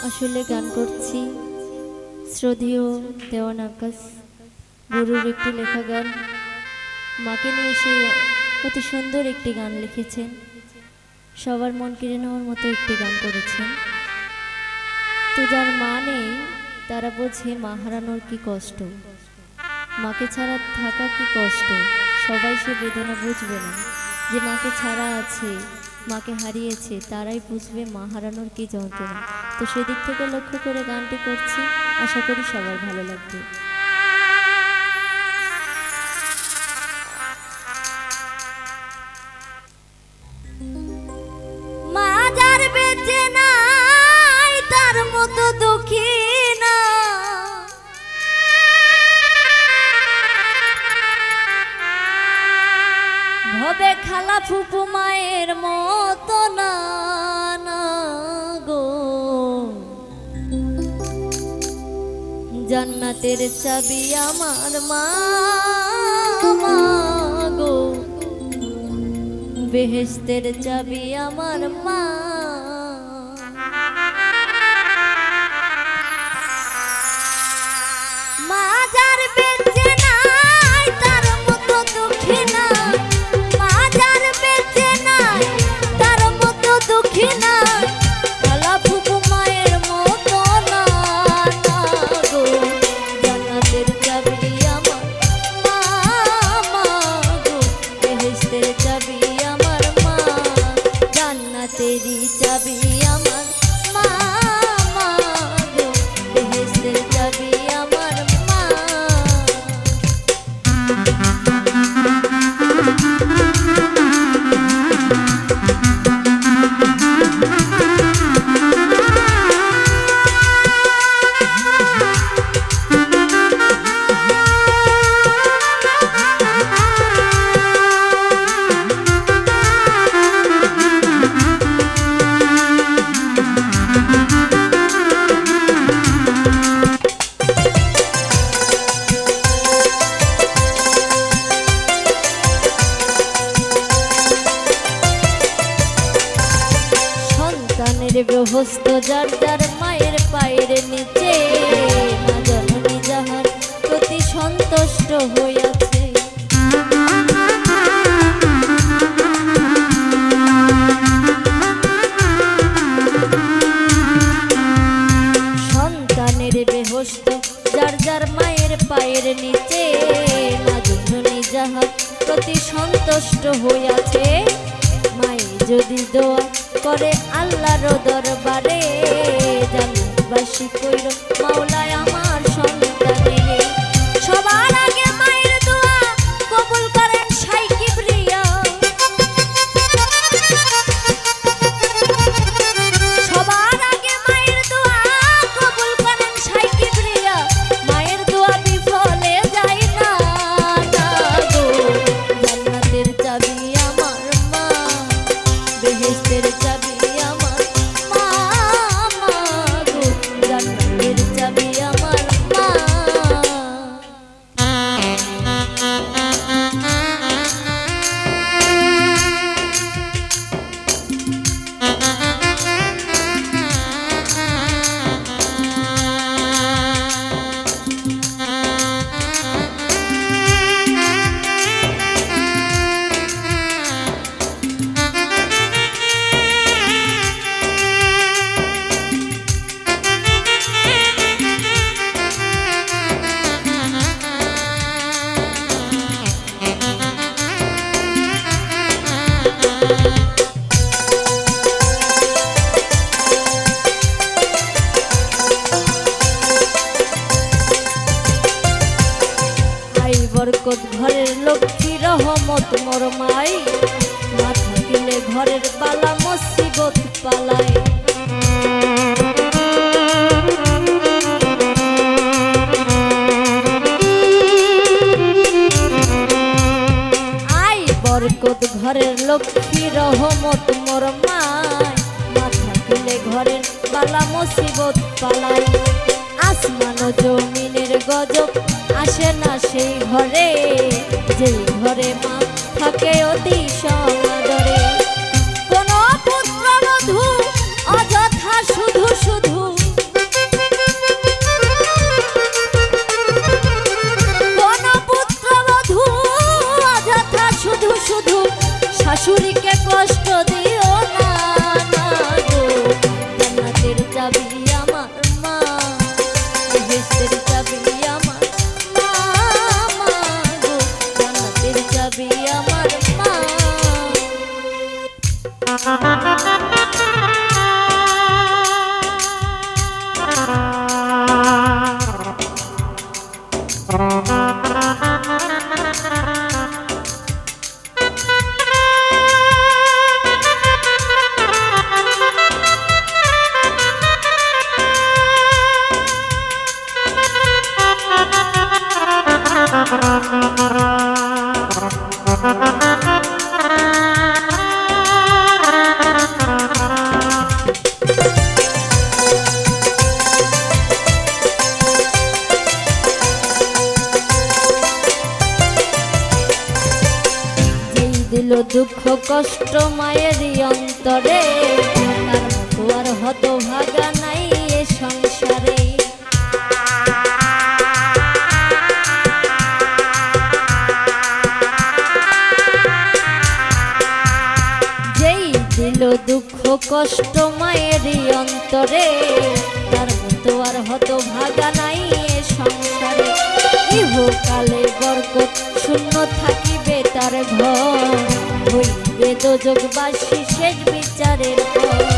আসলে গান করছি শ্রদ্ধেয় দেওয়ান আকাশ গুরুর একটি লেখা গান। মাকে নিয়ে সে অতি সুন্দর একটি গান লিখেছেন, সবার মন কেড়ে নেওয়ার মতো একটি গান করেছেন। তো যার মা নেই তারা বোঝে মা হারানোর কি কষ্ট, মাকে ছাড়া থাকা কি কষ্ট। সবাই সে বেদনা বুঝবে না, যে মাকে ছাড়া আছে, মাকে হারিয়েছে, তারাই বুঝবে মা হারানোর কি যন্ত্রণা। তো সেদিক থেকে লক্ষ্য করে গানটি করছি, আশা করি সবার ভালো লাগবে। মা যার বেঁচে নাই তার মতো দুঃখী না, ভবে খালা ফুপু মায়ের মতো না গো। জান্নাতের চাবি আমার মা গো, বেহেশতের চাবি আমার মা। মা যার বেঁচে নাই তার মতো দুঃখী না, মা যার বেঁচে নাই তার মতো দুঃখী না, খালা ফুপু মায়ের মতো না গো। জান্নাতের চাবি আমার মা গো, বেহেশতের চাবি আমার মা, জান্নাতেরই চাবি আমার মা গো, বেহেশতের চাবি আমার মা। বেহস্ত যার যার মায়ের পায়ের নিচে, মা জননী যাহার প্রতি সন্তুষ্ট হইয়াছে। সন্তানের বেহস্ত যার যার মায়ের পায়ের নিচে, মা জননী যাহার প্রতি সন্তুষ্ট হইয়াছে। মায়ে যদি দোয়া করে আল্লাহর দরবারে, জান্নাতবাসী কইর মাওলায় আমার সন্তানের। সবার আগে মায়ের দোয়া কবুল করেন শাইখ কিবরিয়া, সবার আগে মায়ের দোয়া কবুল করেন শাইখ কিবরিয়া। মায়ের দোয়া বিফলে যায় না গো, জান্নাতের চাবি আমার মা, বেহেশতের চাবি আমার মা গো, জান্নাতের চাবি আমার মা। বরকত ঘরের লক্ষ্মী রহমত মোর মাই, মা থাকিলে ঘরের বালা মুসিবত পালায়। আই বরকত ঘরের লক্ষ্মী রহমত মোর মাই, মা থাকিলে ঘরের বালা মুসিবত পালায়। আসমান ও জমিনের গজব আসে না সেই ঘরে, যেই ঘরে মা থাকে অতি সমাদরে। কোন পুত্রবধূ অযথা শুধু শুধু দুঃখ কষ্ট মায়েরই অন্তরে, তার মতো আর হতভাগা নাই এ সংসারে। যেই দিল দুঃখ কষ্ট মায়েরই অন্তরে, তার মতো আর হতভাগা নাই এ সংসারে। ইহকালে বরকত শূন্য থাকিবে তার ঘর, হইবে দোজখবাসী শেষ বিচারের পর।